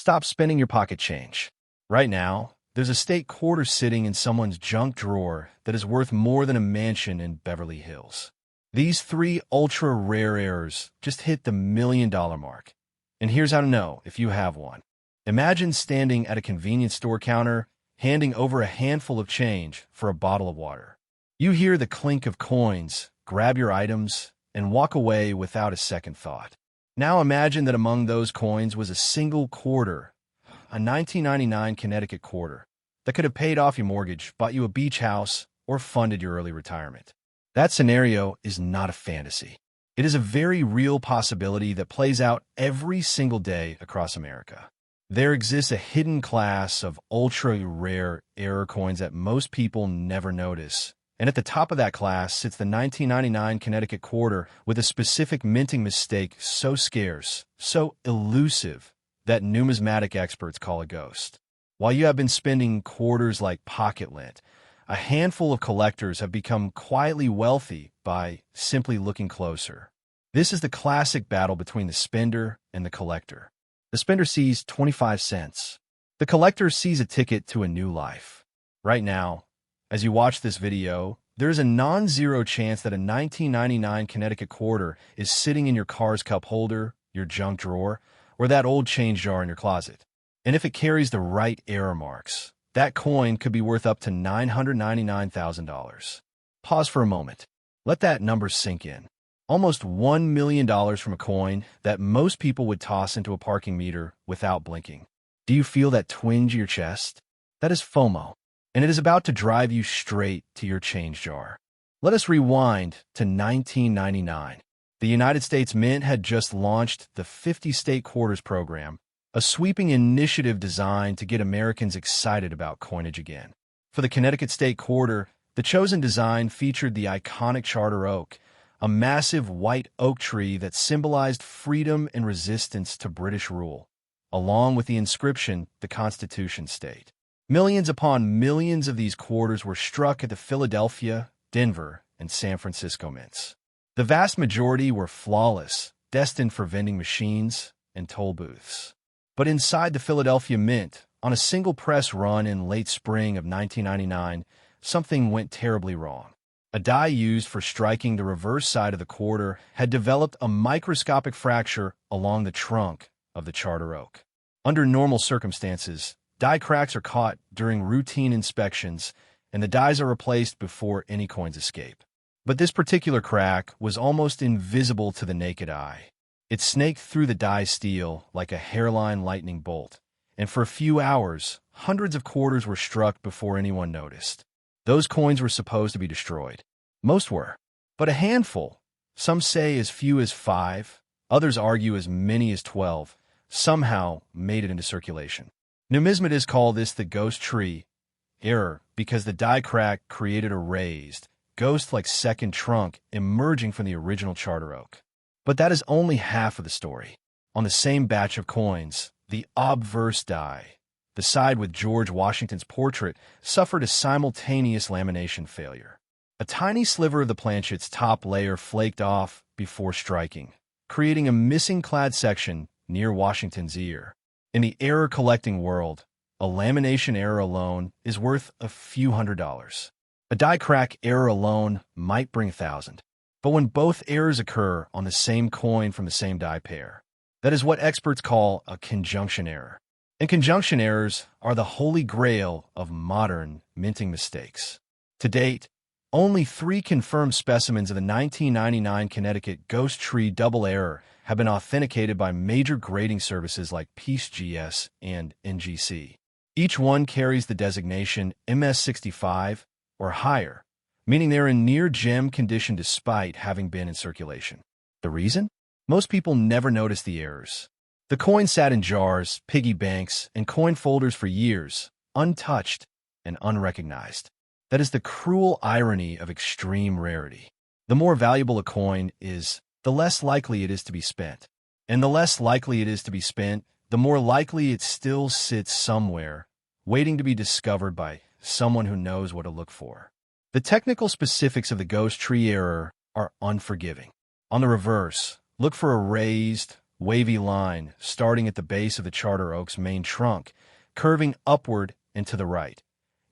Stop spending your pocket change. Right now, there's a state quarter sitting in someone's junk drawer that is worth more than a mansion in Beverly Hills. These three ultra-rare errors just hit the $1 million mark. And here's how to know if you have one. Imagine standing at a convenience store counter, handing over a handful of change for a bottle of water. You hear the clink of coins, grab your items, and walk away without a second thought. Now imagine that among those coins was a single quarter, a 1999 Connecticut quarter, that could have paid off your mortgage, bought you a beach house, or funded your early retirement. That scenario is not a fantasy. It is a very real possibility that plays out every single day across America. There exists a hidden class of ultra-rare error coins that most people never notice. And at the top of that class sits the 1999 Connecticut quarter with a specific minting mistake so scarce, so elusive, that numismatic experts call a ghost. While you have been spending quarters like pocket lint, a handful of collectors have become quietly wealthy by simply looking closer. This is the classic battle between the spender and the collector. The spender sees 25 cents. The collector sees a ticket to a new life. Right now, as you watch this video, there is a non-zero chance that a 1999 Connecticut quarter is sitting in your car's cup holder, your junk drawer, or that old change jar in your closet. And if it carries the right error marks, that coin could be worth up to $999,000. Pause for a moment. Let that number sink in. Almost $1 million from a coin that most people would toss into a parking meter without blinking. Do you feel that twinge in your chest? That is FOMO, and it is about to drive you straight to your change jar. Let us rewind to 1999. The United States Mint had just launched the 50 State Quarters program, a sweeping initiative designed to get Americans excited about coinage again. For the Connecticut State Quarter, the chosen design featured the iconic charter oak, a massive white oak tree that symbolized freedom and resistance to British rule, along with the inscription, "The Constitution State." Millions upon millions of these quarters were struck at the Philadelphia, Denver, and San Francisco mints. The vast majority were flawless, destined for vending machines and toll booths. But inside the Philadelphia Mint, on a single press run in late spring of 1999, something went terribly wrong. A die used for striking the reverse side of the quarter had developed a microscopic fracture along the trunk of the charter oak. Under normal circumstances, die cracks are caught during routine inspections, and the dies are replaced before any coins escape. But this particular crack was almost invisible to the naked eye. It snaked through the die steel like a hairline lightning bolt, and for a few hours, hundreds of quarters were struck before anyone noticed. Those coins were supposed to be destroyed. Most were, but a handful, some say as few as 5, others argue as many as 12, somehow made it into circulation. Numismatists call this the ghost tree error because the die crack created a raised, ghost-like second trunk emerging from the original charter oak. But that is only half of the story. On the same batch of coins, the obverse die, the side with George Washington's portrait, suffered a simultaneous lamination failure. A tiny sliver of the planchet's top layer flaked off before striking, creating a missing clad section near Washington's ear. In the error collecting world, a lamination error alone is worth a few $100s. A die crack error alone might bring 1,000. But when both errors occur on the same coin from the same die pair, that is what experts call a conjunction error. And conjunction errors are the holy grail of modern minting mistakes. To date, only 3 confirmed specimens of the 1999 Connecticut Ghost Tree double error have been authenticated by major grading services like PeaceGS and NGC. Each one carries the designation MS65 or higher, meaning they're in near-gem condition despite having been in circulation. The reason? Most people never notice the errors. The coin sat in jars, piggy banks, and coin folders for years, untouched and unrecognized. That is the cruel irony of extreme rarity. The more valuable a coin is, the less likely it is to be spent. And the less likely it is to be spent, the more likely it still sits somewhere, waiting to be discovered by someone who knows what to look for. The technical specifics of the ghost tree error are unforgiving. On the reverse, look for a raised, wavy line starting at the base of the charter oak's main trunk, curving upward and to the right,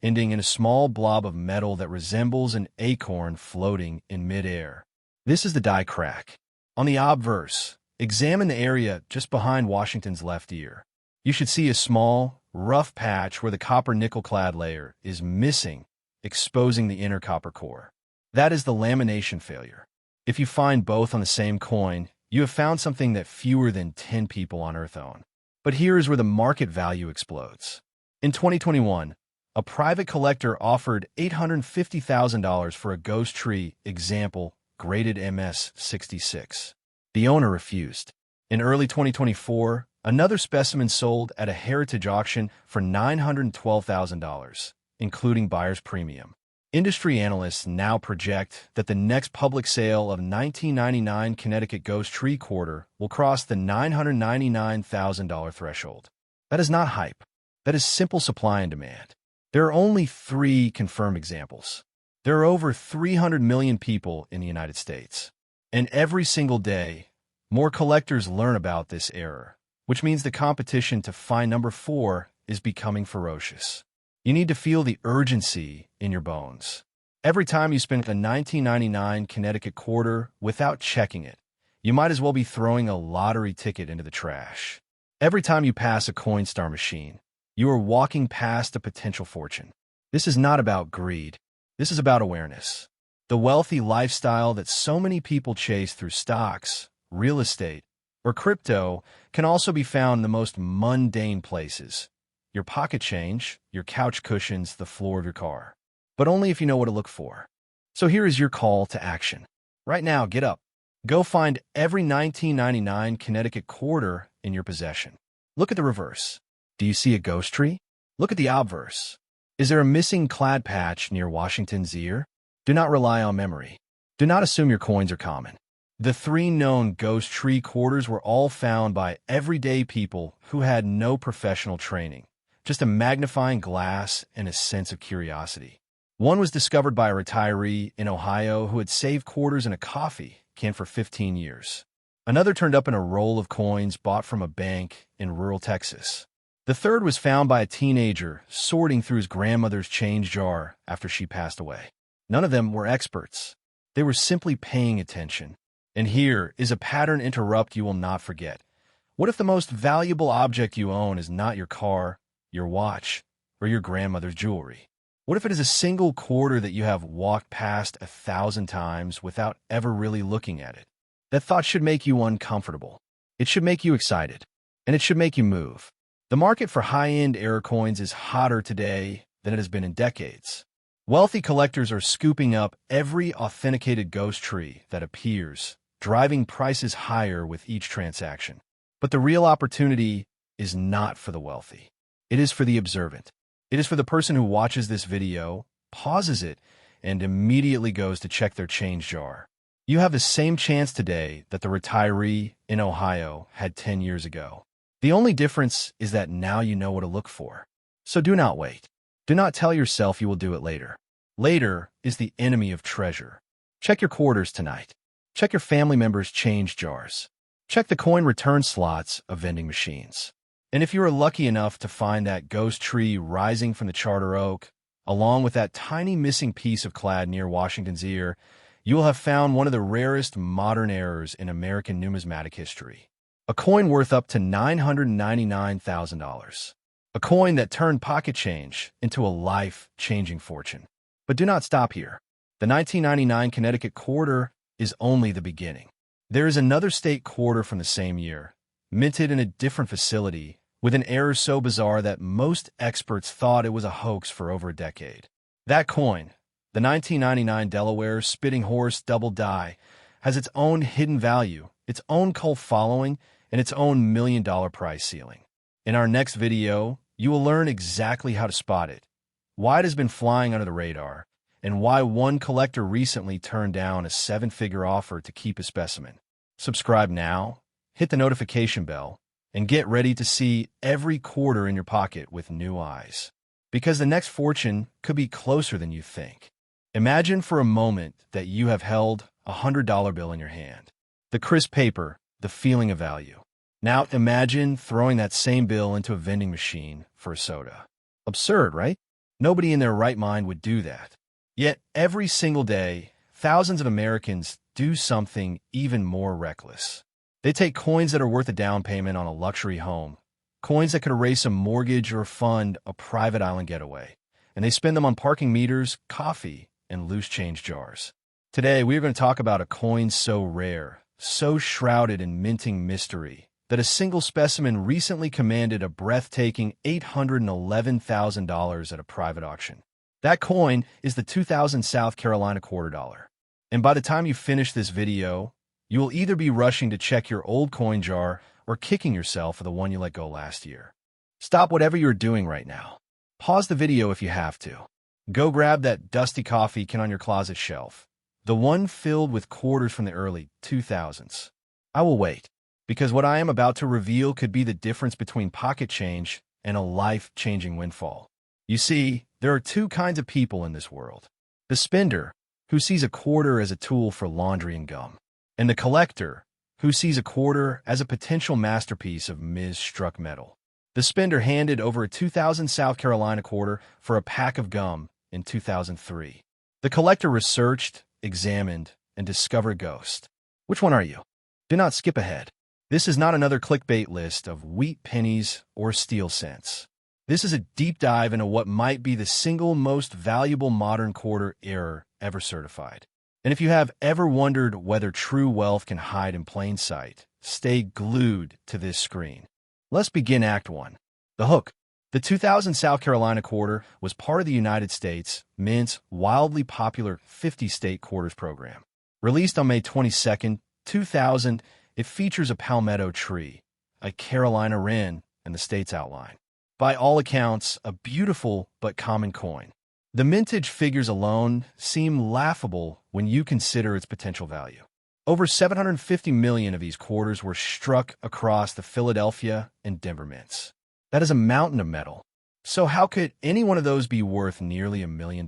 ending in a small blob of metal that resembles an acorn floating in midair. This is the die crack. On the obverse, examine the area just behind Washington's left ear. You should see a small, rough patch where the copper nickel-clad layer is missing, exposing the inner copper core. That is the lamination failure. If you find both on the same coin, you have found something that fewer than 10 people on Earth own. But here is where the market value explodes. In 2021, a private collector offered $850,000 for a ghost tree example graded MS-66. The owner refused. In early 2024, another specimen sold at a heritage auction for $912,000, including buyer's premium. Industry analysts now project that the next public sale of 1999 Connecticut ghost tree quarter will cross the $999,000 threshold. That is not hype. That is simple supply and demand. There are only 3 confirmed examples. There are over 300 million people in the United States. And every single day, more collectors learn about this error, which means the competition to find number 4 is becoming ferocious. You need to feel the urgency in your bones. Every time you spend a 1999 Connecticut quarter without checking it, you might as well be throwing a lottery ticket into the trash. Every time you pass a Coinstar machine, you are walking past a potential fortune. This is not about greed. This is about awareness. The wealthy lifestyle that so many people chase through stocks, real estate, or crypto can also be found in the most mundane places. Your pocket change, your couch cushions, the floor of your car. But only if you know what to look for. So here is your call to action. Right now, get up. Go find every 1999 Connecticut quarter in your possession. Look at the reverse. Do you see a ghost tree? Look at the obverse. Is there a missing clad patch near Washington's ear? Do not rely on memory. Do not assume your coins are common. The 3 known ghost tree quarters were all found by everyday people who had no professional training. Just a magnifying glass and a sense of curiosity. One was discovered by a retiree in Ohio who had saved quarters in a coffee can for 15 years. Another turned up in a roll of coins bought from a bank in rural Texas. The third was found by a teenager sorting through his grandmother's change jar after she passed away. None of them were experts. They were simply paying attention. And here is a pattern interrupt you will not forget. What if the most valuable object you own is not your car, your watch, or your grandmother's jewelry? What if it is a single quarter that you have walked past 1,000 times without ever really looking at it? That thought should make you uncomfortable. It should make you excited. And it should make you move. The market for high-end error coins is hotter today than it has been in decades. Wealthy collectors are scooping up every authenticated ghost tree that appears, driving prices higher with each transaction. But the real opportunity is not for the wealthy. It is for the observant. It is for the person who watches this video, pauses it, and immediately goes to check their change jar. You have the same chance today that the retiree in Ohio had 10 years ago. The only difference is that now you know what to look for. So do not wait. Do not tell yourself you will do it later. Later is the enemy of treasure. Check your quarters tonight. Check your family members' change jars. Check the coin return slots of vending machines. And if you are lucky enough to find that ghost tree rising from the charter oak, along with that tiny missing piece of clad near Washington's ear, you will have found one of the rarest modern errors in American numismatic history. A coin worth up to $999,000. A coin that turned pocket change into a life-changing fortune. But do not stop here. The 1999 Connecticut quarter is only the beginning. There is another state quarter from the same year, minted in a different facility, with an error so bizarre that most experts thought it was a hoax for over a decade. That coin, the 1999 Delaware Spitting Horse Double Die, has its own hidden value, its own cult following, and its own $1 million price ceiling. In our next video, you will learn exactly how to spot it, why it has been flying under the radar, and why one collector recently turned down a 7-figure offer to keep a specimen. Subscribe now, hit the notification bell, and get ready to see every quarter in your pocket with new eyes. Because the next fortune could be closer than you think. Imagine for a moment that you have held a $100 bill in your hand. The crisp paper, the feeling of value. Now imagine throwing that same bill into a vending machine for a soda. Absurd, right? Nobody in their right mind would do that. Yet every single day, thousands of Americans do something even more reckless. They take coins that are worth a down payment on a luxury home, coins that could erase a mortgage or fund a private island getaway, and they spend them on parking meters, coffee, and loose change jars. Today, we are going to talk about a coin so rare, so shrouded in minting mystery, that a single specimen recently commanded a breathtaking $811,000 at a private auction. That coin is the 2000 South Carolina quarter dollar. And by the time you finish this video, you will either be rushing to check your old coin jar or kicking yourself for the one you let go last year. Stop whatever you're doing right now. Pause the video if you have to. Go grab that dusty coffee can on your closet shelf, the one filled with quarters from the early 2000s. I will wait, because what I am about to reveal could be the difference between pocket change and a life-changing windfall. You see, there are two kinds of people in this world. The spender, who sees a quarter as a tool for laundry and gum, and the collector, who sees a quarter as a potential masterpiece of mis-struck metal. The spender handed over a 2000 South Carolina quarter for a pack of gum in 2003. The collector researched, examined, and discovered a ghost. Which one are you? Do not skip ahead. This is not another clickbait list of wheat pennies or steel cents. This is a deep dive into what might be the single most valuable modern quarter error ever certified. And if you have ever wondered whether true wealth can hide in plain sight, stay glued to this screen. Let's begin Act 1. The hook. The 2000 South Carolina quarter was part of the United States Mint's wildly popular 50-state quarters program. Released on May 22, 2000, it features a palmetto tree, a Carolina wren, and the state's outline. By all accounts, a beautiful but common coin. The mintage figures alone seem laughable when you consider its potential value. Over 750 million of these quarters were struck across the Philadelphia and Denver mints. That is a mountain of metal. So how could any one of those be worth nearly $1 million?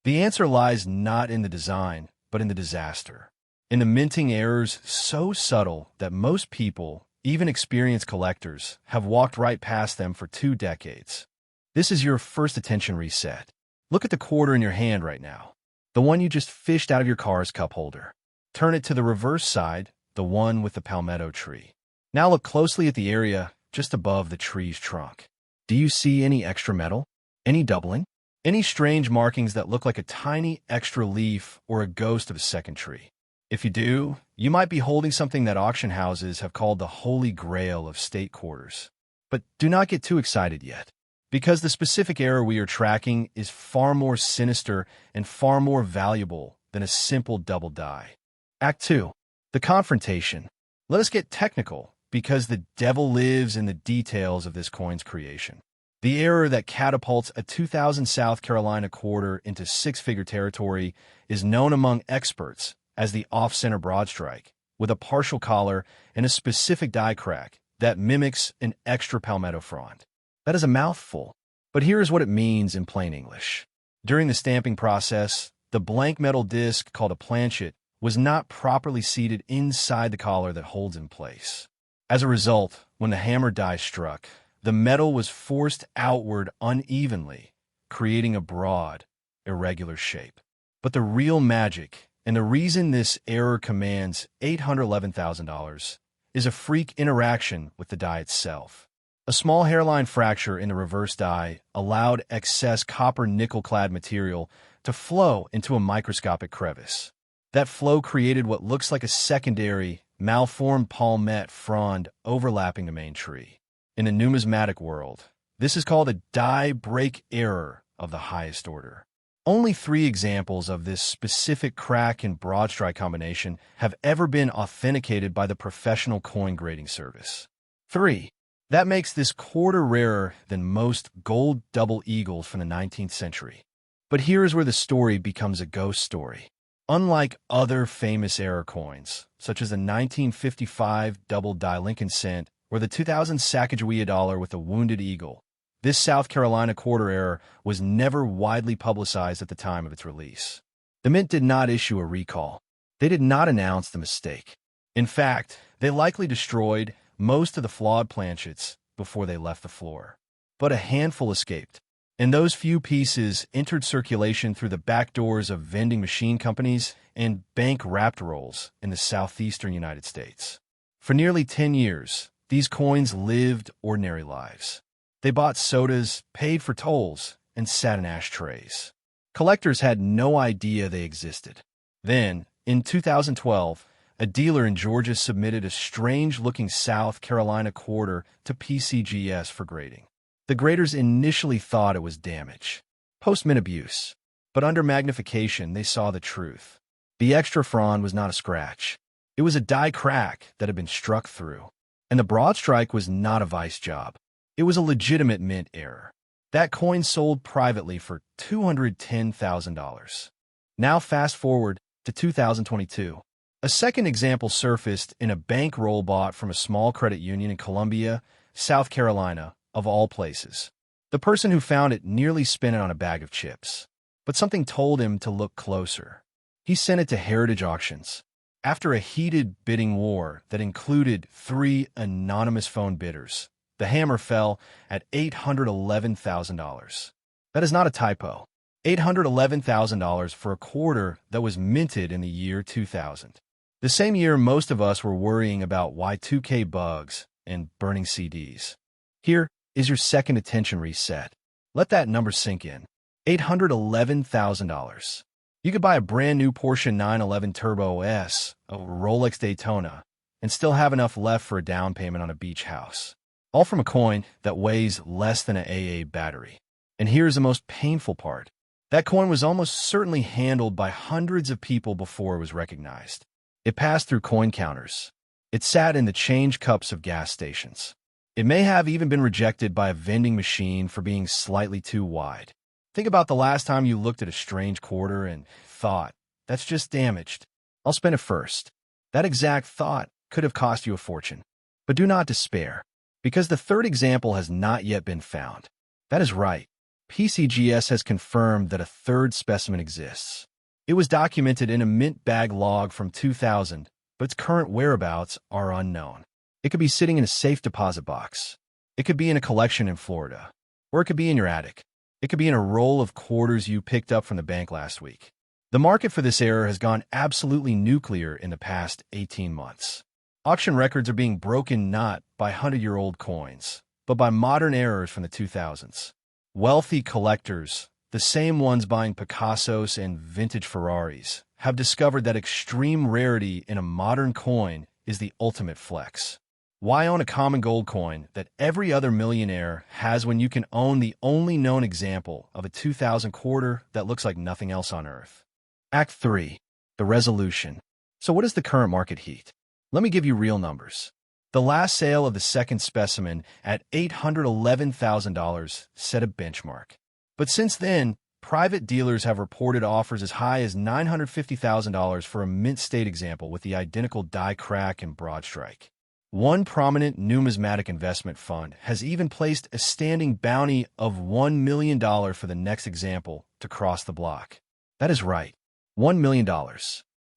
The answer lies not in the design, but in the disaster. In the minting errors so subtle that most people, even experienced collectors, have walked right past them for 2 decades. This is your first attention reset. Look at the quarter in your hand right now, the one you just fished out of your car's cup holder. Turn it to the reverse side, the one with the palmetto tree. Now look closely at the area just above the tree's trunk. Do you see any extra metal? Any doubling? Any strange markings that look like a tiny extra leaf or a ghost of a second tree? If you do, you might be holding something that auction houses have called the holy grail of state quarters. But do not get too excited yet, because the specific error we are tracking is far more sinister and far more valuable than a simple double die. Act 2. The confrontation. Let us get technical, because the devil lives in the details of this coin's creation. The error that catapults a 2000 South Carolina quarter into 6-figure territory is known among experts as the off-center broad strike, with a partial collar and a specific die crack that mimics an extra palmetto frond. That is a mouthful, but here is what it means in plain English. During the stamping process, the blank metal disc called a planchet was not properly seated inside the collar that holds in place. As a result, when the hammer die struck, the metal was forced outward unevenly, creating a broad, irregular shape. But the real magic, and the reason this error commands $811,000, is a freak interaction with the die itself. A small hairline fracture in the reverse die allowed excess copper nickel-clad material to flow into a microscopic crevice. That flow created what looks like a secondary, malformed palmette frond overlapping the main tree. In the numismatic world, this is called a die break error of the highest order. Only 3 examples of this specific crack and broad strike combination have ever been authenticated by the professional coin grading service. 3. That makes this quarter rarer than most gold double eagles from the 19th century. But here is where the story becomes a ghost story. Unlike other famous error coins, such as the 1955 double die Lincoln cent or the 2000 Sacagawea dollar with a wounded eagle, this South Carolina quarter error was never widely publicized at the time of its release. The Mint did not issue a recall. They did not announce the mistake. In fact, they likely destroyed, most of the flawed planchets before they left the floor. But a handful escaped, and those few pieces entered circulation through the back doors of vending machine companies and bank-wrapped rolls in the southeastern United States. For nearly 10 years, these coins lived ordinary lives. They bought sodas, paid for tolls, and sat in ashtrays. Collectors had no idea they existed. Then, in 2012, a dealer in Georgia submitted a strange-looking South Carolina quarter to PCGS for grading. The graders initially thought it was damage, post-mint abuse, but under magnification they saw the truth. The extra frond was not a scratch. It was a die crack that had been struck through. And the broad strike was not a vice job. It was a legitimate mint error. That coin sold privately for $210,000. Now fast forward to 2022. A second example surfaced in a bankroll bought from a small credit union in Columbia, South Carolina, of all places. The person who found it nearly spent it on a bag of chips. But something told him to look closer. He sent it to Heritage Auctions. After a heated bidding war that included 3 anonymous phone bidders, the hammer fell at $811,000. That is not a typo. $811,000 for a quarter that was minted in the year 2000. The same year most of us were worrying about Y2K bugs and burning CDs. Here is your second attention reset. Let that number sink in. $811,000. You could buy a brand new Porsche 911 Turbo S, a Rolex Daytona, and still have enough left for a down payment on a beach house. All from a coin that weighs less than an AA battery. And here's the most painful part. That coin was almost certainly handled by hundreds of people before it was recognized. It passed through coin counters. It sat in the change cups of gas stations. It may have even been rejected by a vending machine for being slightly too wide. Think about the last time you looked at a strange quarter and thought, that's just damaged. I'll spend it first. That exact thought could have cost you a fortune. But do not despair, because the third example has not yet been found. That is right. PCGS has confirmed that a third specimen exists. It was documented in a mint bag log from 2000, but its current whereabouts are unknown. It could be sitting in a safe deposit box. It could be in a collection in Florida. Or it could be in your attic. It could be in a roll of quarters you picked up from the bank last week. The market for this error has gone absolutely nuclear in the past 18 months. Auction records are being broken not by 100-year-old coins, but by modern errors from the 2000s. Wealthy collectors, the same ones buying Picassos and vintage Ferraris, have discovered that extreme rarity in a modern coin is the ultimate flex. Why own a common gold coin that every other millionaire has when you can own the only known example of a 2000 quarter that looks like nothing else on Earth? Act 3. The resolution. So what is the current market heat? Let me give you real numbers. The last sale of the second specimen at $811,000 set a benchmark. But since then, private dealers have reported offers as high as $950,000 for a mint state example with the identical die crack and broad strike. One prominent numismatic investment fund has even placed a standing bounty of $1 million for the next example to cross the block. That is right, $1 million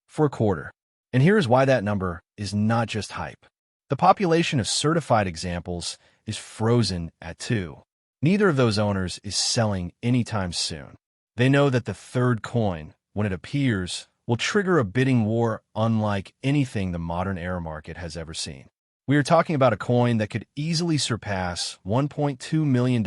for a quarter. And here is why that number is not just hype. The population of certified examples is frozen at 2. Neither of those owners is selling anytime soon. They know that the third coin, when it appears, will trigger a bidding war unlike anything the modern error market has ever seen. We are talking about a coin that could easily surpass $1.2 million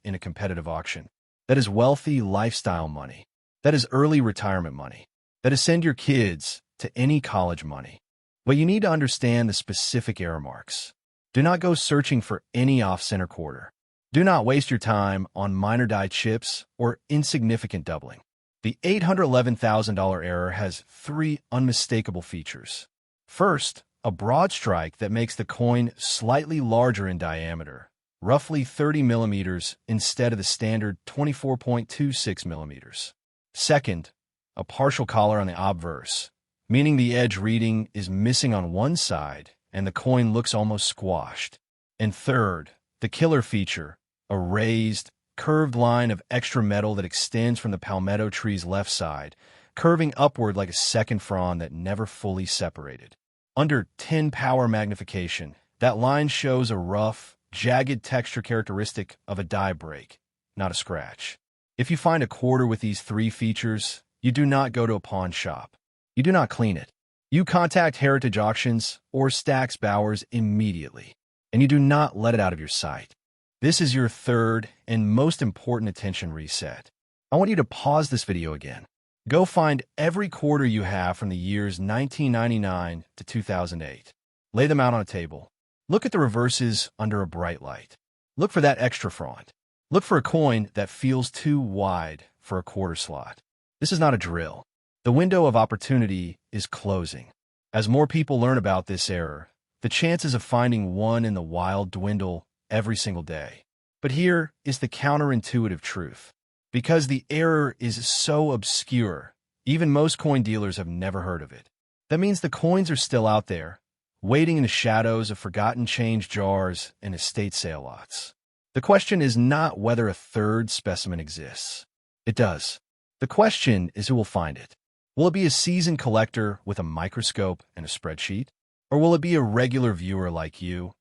in a competitive auction. That is wealthy lifestyle money. That is early retirement money. That is send your kids to any college money. But you need to understand the specific error marks. Do not go searching for any off-center quarter. Do not waste your time on minor die chips or insignificant doubling. The $811,000 error has 3 unmistakable features. First, a broad strike that makes the coin slightly larger in diameter, roughly 30 millimeters instead of the standard 24.26 millimeters. Second, a partial collar on the obverse, meaning the edge reading is missing on one side and the coin looks almost squashed. And third, the killer feature, a raised, curved line of extra metal that extends from the palmetto tree's left side, curving upward like a second frond that never fully separated. Under 10 power magnification, That line shows a rough, jagged texture characteristic of a die break, not a scratch. If you find a quarter with these three features, you do not go to a pawn shop. You do not clean it. You contact Heritage Auctions or Stack's Bowers immediately, and you do not let it out of your sight. This is your third and most important attention reset. I want you to pause this video again. Go find every quarter you have from the years 1999 to 2008. Lay them out on a table. Look at the reverses under a bright light. Look for that extra front. Look for a coin that feels too wide for a quarter slot. This is not a drill. The window of opportunity is closing. As more people learn about this error, the chances of finding one in the wild dwindle every single day. But here is the counterintuitive truth. Because the error is so obscure, even most coin dealers have never heard of it. That means the coins are still out there, waiting in the shadows of forgotten change jars and estate sale lots. The question is not whether a third specimen exists. It does. The question is who will find it. Will it be a seasoned collector with a microscope and a spreadsheet? Or will it be a regular viewer like you,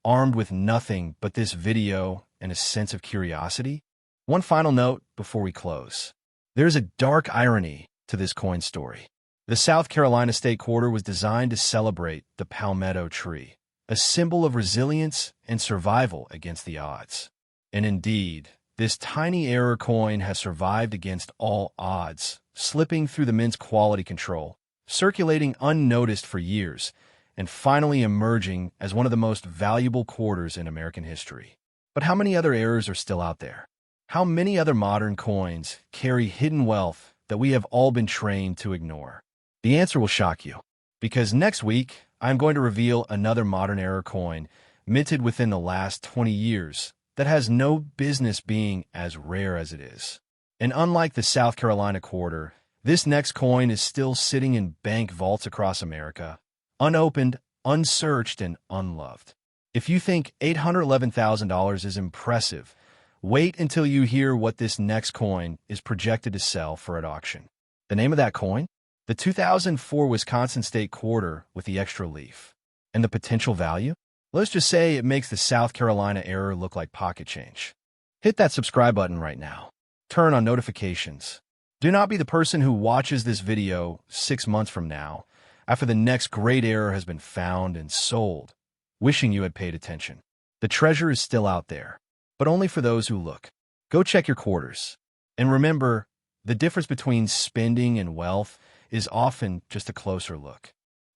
armed with nothing but this video and a sense of curiosity? One final note before we close. There's a dark irony to this coin story. The South Carolina State Quarter was designed to celebrate the palmetto tree, a symbol of resilience and survival against the odds. And indeed, this tiny error coin has survived against all odds, slipping through the mint's quality control, circulating unnoticed for years, and finally emerging as one of the most valuable quarters in American history. But how many other errors are still out there? How many other modern coins carry hidden wealth that we have all been trained to ignore? The answer will shock you, because next week, I'm going to reveal another modern error coin minted within the last 20 years that has no business being as rare as it is. And unlike the South Carolina quarter, this next coin is still sitting in bank vaults across America, unopened, unsearched, and unloved. If you think $811,000 is impressive, wait until you hear what this next coin is projected to sell for at auction. The name of that coin? The 2004 Wisconsin State Quarter with the extra leaf. And the potential value? Let's just say it makes the South Carolina error look like pocket change. Hit that subscribe button right now. Turn on notifications. Do not be the person who watches this video 6 months from now, after the next great error has been found and sold, wishing you had paid attention. The treasure is still out there, but only for those who look. Go check your quarters. And remember, the difference between spending and wealth is often just a closer look.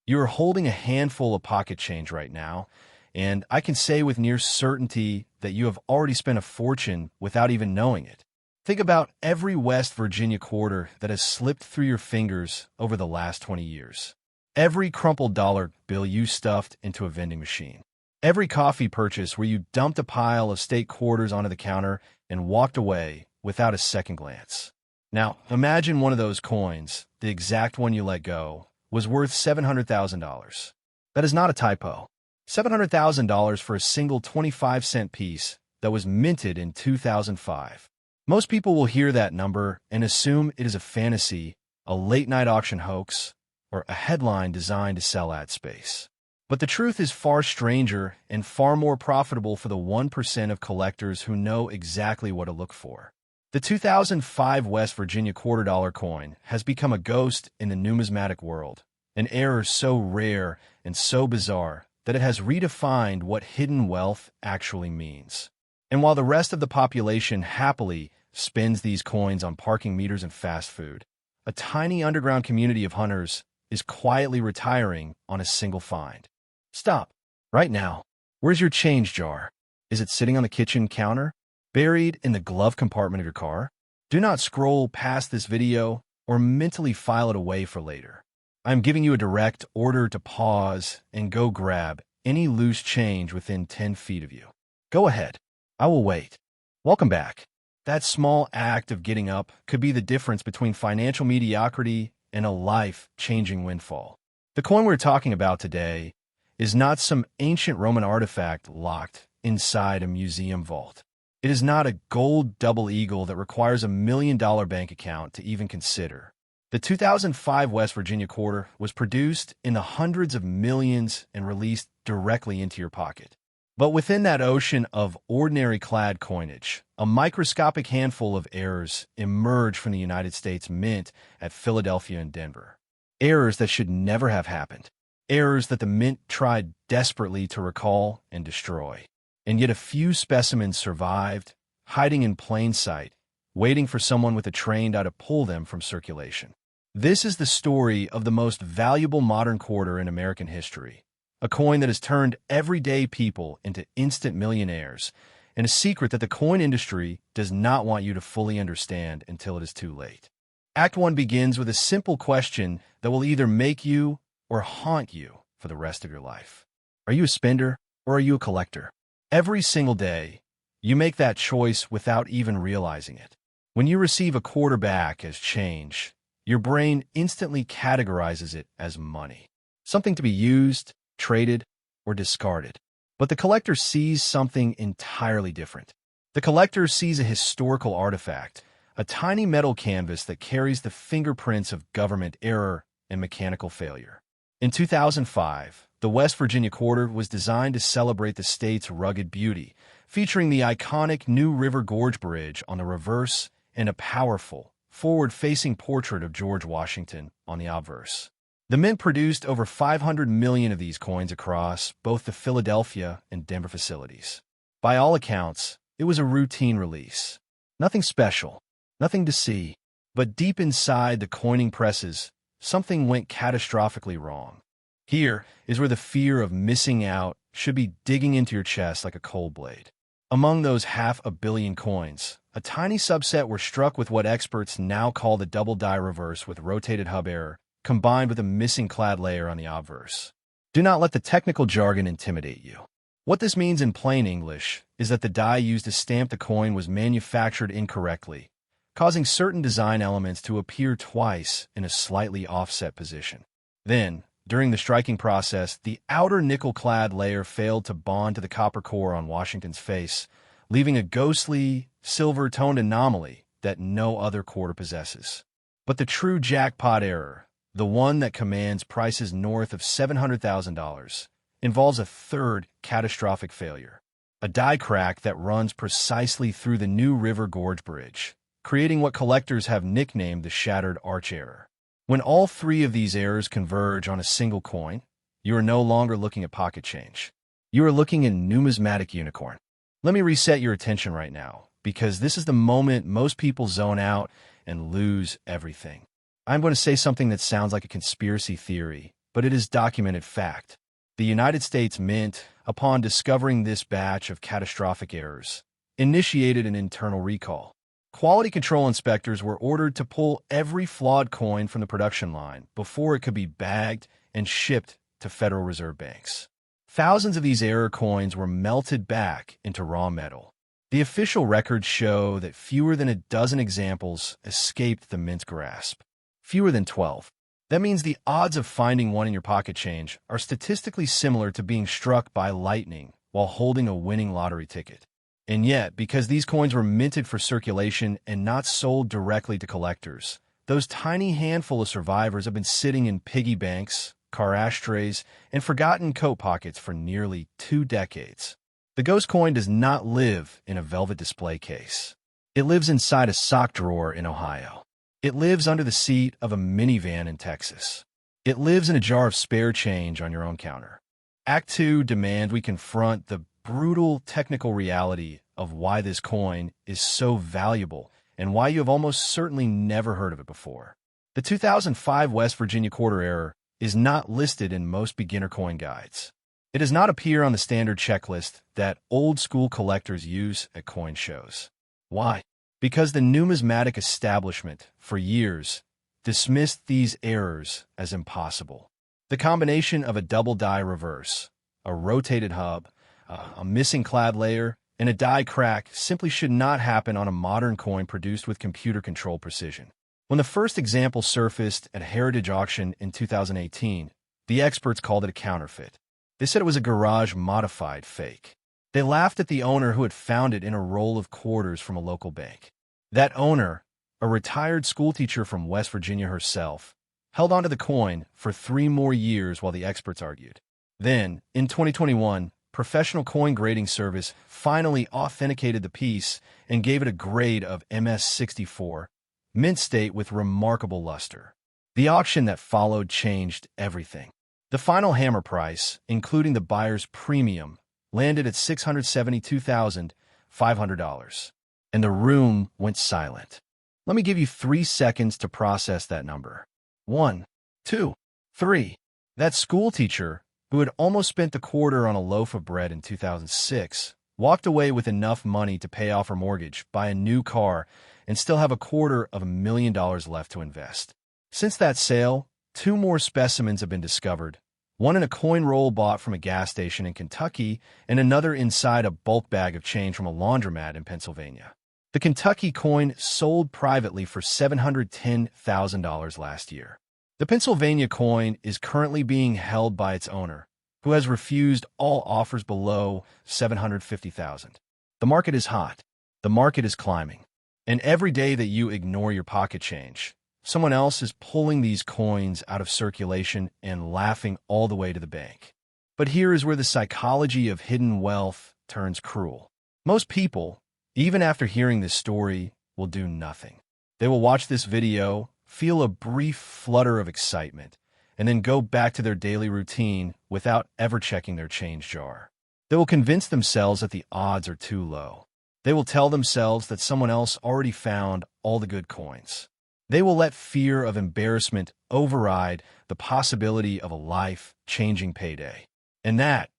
You are holding a handful of pocket change right now, and I can say with near certainty that you have already spent a fortune without even knowing it. Think about every West Virginia quarter that has slipped through your fingers over the last 20 years. Every crumpled dollar bill you stuffed into a vending machine. Every coffee purchase where you dumped a pile of state quarters onto the counter and walked away without a second glance. Now, imagine one of those coins, the exact one you let go, was worth $700,000. That is not a typo. $700,000 for a single 25-cent piece that was minted in 2005. Most people will hear that number and assume it is a fantasy, a late-night auction hoax, or a headline designed to sell ad space. But the truth is far stranger and far more profitable for the 1% of collectors who know exactly what to look for. The 2005 West Virginia $quarter coin has become a ghost in the numismatic world, an error so rare and so bizarre that it has redefined what hidden wealth actually means. And while the rest of the population happily spends these coins on parking meters and fast food, a tiny underground community of hunters is quietly retiring on a single find. Stop. Right now. Where's your change jar? Is it sitting on the kitchen counter? Buried in the glove compartment of your car? Do not scroll past this video or mentally file it away for later. I'm giving you a direct order to pause and go grab any loose change within 10 feet of you. Go ahead. I will wait. Welcome back. That small act of getting up could be the difference between financial mediocrity and a life-changing windfall. The coin we're talking about today is not some ancient Roman artifact locked inside a museum vault. It is not a gold double eagle that requires $1 million bank account to even consider. The 2005 West Virginia quarter was produced in the hundreds of millions and released directly into your pocket. But within that ocean of ordinary clad coinage, a microscopic handful of errors emerged from the United States Mint at Philadelphia and Denver. Errors that should never have happened. Errors that the Mint tried desperately to recall and destroy. And yet a few specimens survived, hiding in plain sight, waiting for someone with a trained eye to pull them from circulation. This is the story of the most valuable modern quarter in American history, a coin that has turned everyday people into instant millionaires, and a secret that the coin industry does not want you to fully understand until it is too late. Act 1 begins with a simple question that will either make you or haunt you for the rest of your life. Are you a spender or are you a collector? Every single day, you make that choice without even realizing it. When you receive a quarter back as change, your brain instantly categorizes it as money, something to be used, traded, or discarded. But the collector sees something entirely different. The collector sees a historical artifact, a tiny metal canvas that carries the fingerprints of government error and mechanical failure. In 2005, the West Virginia quarter was designed to celebrate the state's rugged beauty, featuring the iconic New River Gorge Bridge on the reverse and a powerful, forward-facing portrait of George Washington on the obverse. The Mint produced over 500 million of these coins across both the Philadelphia and Denver facilities. By all accounts, it was a routine release. Nothing special, nothing to see, but deep inside the coining presses, something went catastrophically wrong. Here is where the fear of missing out should be digging into your chest like a cold blade. Among those 500 million coins, a tiny subset were struck with what experts now call the double die reverse with rotated hub error, combined with a missing clad layer on the obverse. Do not let the technical jargon intimidate you. What this means in plain English is that the die used to stamp the coin was manufactured incorrectly, causing certain design elements to appear twice in a slightly offset position. Then, during the striking process, the outer nickel-clad layer failed to bond to the copper core on Washington's face, leaving a ghostly, silver-toned anomaly that no other quarter possesses. But the true jackpot error, the one that commands prices north of $700,000, involves a third catastrophic failure, a die crack that runs precisely through the New River Gorge Bridge, creating what collectors have nicknamed the shattered arch error. When all three of these errors converge on a single coin, you are no longer looking at pocket change. You are looking at numismatic unicorn. Let me reset your attention right now, because this is the moment most people zone out and lose everything. I'm going to say something that sounds like a conspiracy theory, but it is documented fact. The United States Mint, upon discovering this batch of catastrophic errors, initiated an internal recall. Quality control inspectors were ordered to pull every flawed coin from the production line before it could be bagged and shipped to Federal Reserve banks. Thousands of these error coins were melted back into raw metal. The official records show that fewer than a dozen examples escaped the Mint's grasp. Fewer than 12. That means the odds of finding one in your pocket change are statistically similar to being struck by lightning while holding a winning lottery ticket. And yet, because these coins were minted for circulation and not sold directly to collectors, those tiny handful of survivors have been sitting in piggy banks, car ashtrays, and forgotten coat pockets for nearly 2 decades. The ghost coin does not live in a velvet display case. It lives inside a sock drawer in Ohio. It lives under the seat of a minivan in Texas. It lives in a jar of spare change on your own counter. Act 2 demands we confront the brutal technical reality of why this coin is so valuable and why you have almost certainly never heard of it before. The 2005 West Virginia quarter error is not listed in most beginner coin guides. It does not appear on the standard checklist that old-school collectors use at coin shows. Why? Because the numismatic establishment, for years, dismissed these errors as impossible. The combination of a double die reverse, a rotated hub, a missing clad layer, and a die crack simply should not happen on a modern coin produced with computer-controlled precision. When the first example surfaced at Heritage Auction in 2018, the experts called it a counterfeit. They said it was a garage-modified fake. They laughed at the owner who had found it in a roll of quarters from a local bank. That owner a retired schoolteacher from West Virginia herself, held onto the coin for 3 more years while the experts argued. Then, in 2021, professional coin grading service finally authenticated the piece and gave it a grade of MS64, mint state with remarkable luster. The auction that followed changed everything. The final hammer price, including the buyer's premium, landed at $672,500, and the room went silent. Let me give you 3 seconds to process that number. 1, 2, 3. That schoolteacher, who had almost spent the quarter on a loaf of bread in 2006, walked away with enough money to pay off her mortgage, buy a new car, and still have $250,000 left to invest. Since that sale, 2 more specimens have been discovered, one in a coin roll bought from a gas station in Kentucky and another inside a bulk bag of change from a laundromat in Pennsylvania. The Kentucky coin sold privately for $710,000 last year. The Pennsylvania coin is currently being held by its owner, who has refused all offers below $750,000. The market is hot. The market is climbing. And every day that you ignore your pocket change, someone else is pulling these coins out of circulation and laughing all the way to the bank. But here is where the psychology of hidden wealth turns cruel. Most people, even after hearing this story, will do nothing. They will watch this video, feel a brief flutter of excitement, and then go back to their daily routine without ever checking their change jar. They will convince themselves that the odds are too low. They will tell themselves that someone else already found all the good coins. They will let fear of embarrassment override the possibility of a life-changing payday. And that,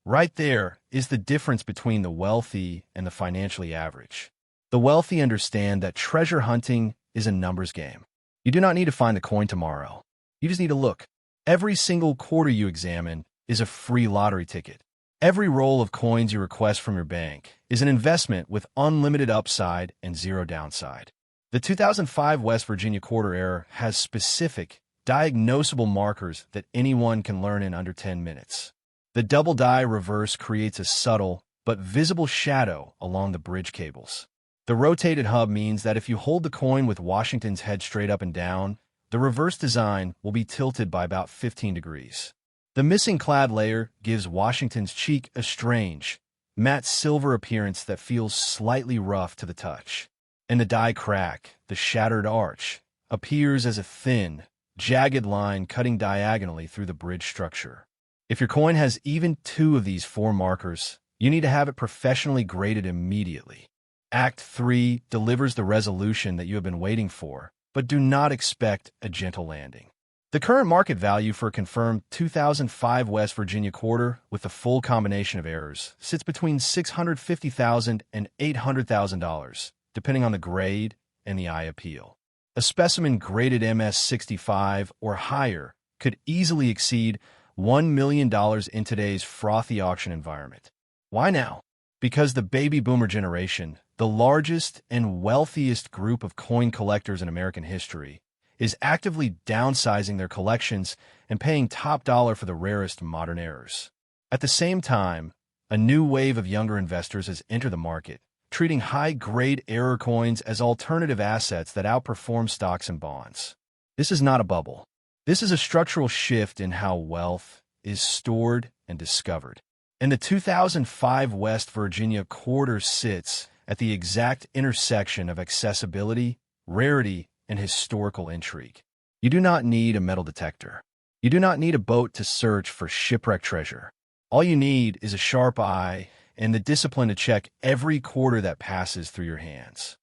right there, is the difference between the wealthy and the financially average. The wealthy understand that treasure hunting is a numbers game. You do not need to find the coin tomorrow. You just need to look. Every single quarter you examine is a free lottery ticket. Every roll of coins you request from your bank is an investment with unlimited upside and zero downside. The 2005 West Virginia quarter error has specific, diagnosable markers that anyone can learn in under 10 minutes. The double die reverse creates a subtle but visible shadow along the bridge cables. The rotated hub means that if you hold the coin with Washington's head straight up and down, the reverse design will be tilted by about 15 degrees. The missing clad layer gives Washington's cheek a strange, matte silver appearance that feels slightly rough to the touch. And the die crack, the shattered arch, appears as a thin, jagged line cutting diagonally through the bridge structure. If your coin has even 2 of these 4 markers, you need to have it professionally graded immediately. Act 3 delivers the resolution that you have been waiting for, but do not expect a gentle landing. The current market value for a confirmed 2005 West Virginia quarter with a full combination of errors sits between $650,000 and $800,000, depending on the grade and the eye appeal. A specimen graded MS65 or higher could easily exceed $1 million in today's frothy auction environment. Why now? Because the baby boomer generation, the largest and wealthiest group of coin collectors in American history, is actively downsizing their collections and paying top dollar for the rarest modern errors. At the same time, a new wave of younger investors has entered the market, treating high-grade error coins as alternative assets that outperform stocks and bonds. This is not a bubble. This is a structural shift in how wealth is stored and discovered. And the 2005 West Virginia quarter sits at the exact intersection of accessibility, rarity, and historical intrigue. You do not need a metal detector. You do not need a boat to search for shipwrecked treasure. All you need is a sharp eye and the discipline to check every quarter that passes through your hands.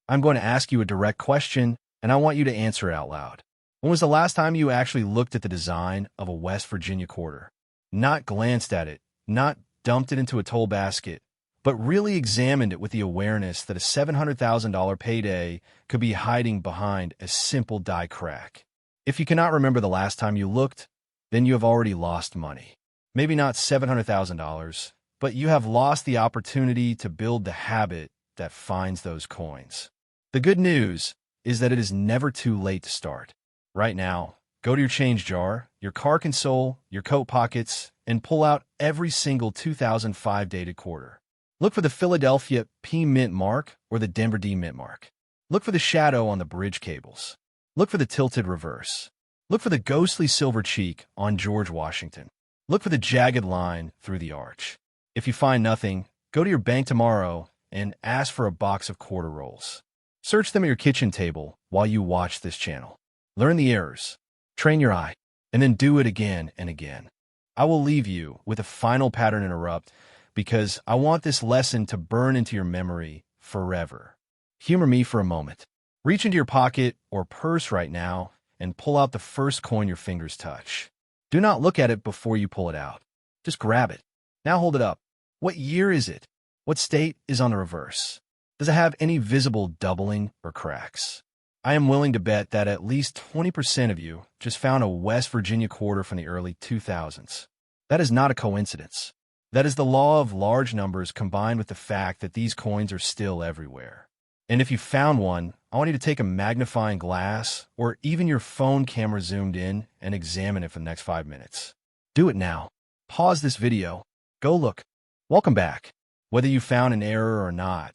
I'm going to ask you a direct question, and I want you to answer it out loud. When was the last time you actually looked at the design of a West Virginia quarter? Not glanced at it, not dumped it into a toll basket, but really examined it with the awareness that a $700,000 payday could be hiding behind a simple die crack. If you cannot remember the last time you looked, then you have already lost money. Maybe not $700,000, but you have lost the opportunity to build the habit that finds those coins. The good news is that it is never too late to start. Right now, go to your change jar, your car console, your coat pockets, and pull out every single 2005 dated quarter. Look for the Philadelphia P Mint mark or the Denver D Mint mark. Look for the shadow on the bridge cables. Look for the tilted reverse. Look for the ghostly silver cheek on George Washington. Look for the jagged line through the arch. If you find nothing, go to your bank tomorrow and ask for a box of quarter rolls. Search them at your kitchen table while you watch this channel. Learn the errors, train your eye, and then do it again and again. I will leave you with a final pattern interrupt because I want this lesson to burn into your memory forever. Humor me for a moment. Reach into your pocket or purse right now and pull out the first coin your fingers touch. Do not look at it before you pull it out. Just grab it. Now hold it up. What year is it? What state is on the reverse? Does it have any visible doubling or cracks? I am willing to bet that at least 20% of you just found a West Virginia quarter from the early 2000s. That is not a coincidence. That is the law of large numbers combined with the fact that these coins are still everywhere. And if you found one, I want you to take a magnifying glass or even your phone camera zoomed in and examine it for the next 5 minutes. Do it now. Pause this video. Go look. Welcome back. Whether you found an error or not,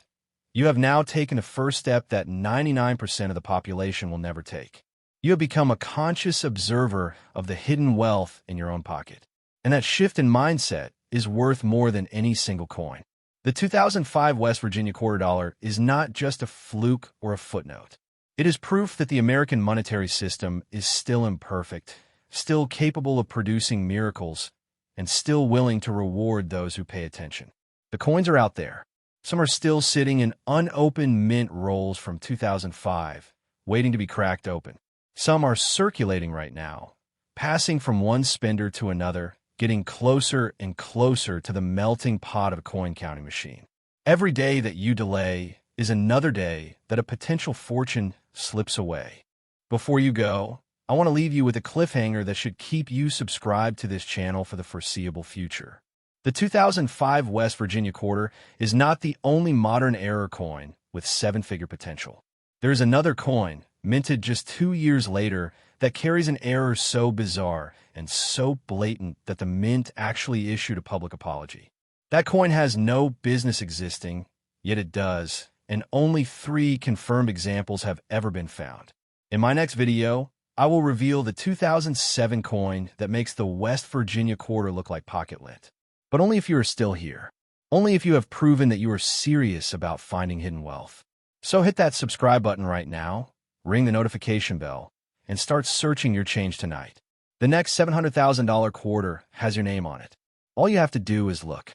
you have now taken a first step that 99% of the population will never take. You have become a conscious observer of the hidden wealth in your own pocket. And that shift in mindset is worth more than any single coin. The 2005 West Virginia quarter dollar is not just a fluke or a footnote. It is proof that the American monetary system is still imperfect, still capable of producing miracles, and still willing to reward those who pay attention. The coins are out there. Some are still sitting in unopened mint rolls from 2005, waiting to be cracked open. Some are circulating right now, passing from one spender to another, getting closer and closer to the melting pot of a coin-counting machine. Every day that you delay is another day that a potential fortune slips away. Before you go, I want to leave you with a cliffhanger that should keep you subscribed to this channel for the foreseeable future. The 2005 West Virginia quarter is not the only modern error coin with seven-figure potential. There is another coin, minted just 2 years later, that carries an error so bizarre and so blatant that the mint actually issued a public apology. That coin has no business existing, yet it does, and only 3 confirmed examples have ever been found. In my next video, I will reveal the 2007 coin that makes the West Virginia quarter look like pocket lint. But only if you are still here. Only if you have proven that you are serious about finding hidden wealth. So hit that subscribe button right now, ring the notification bell, and start searching your change tonight. The next $700,000 quarter has your name on it. All you have to do is look.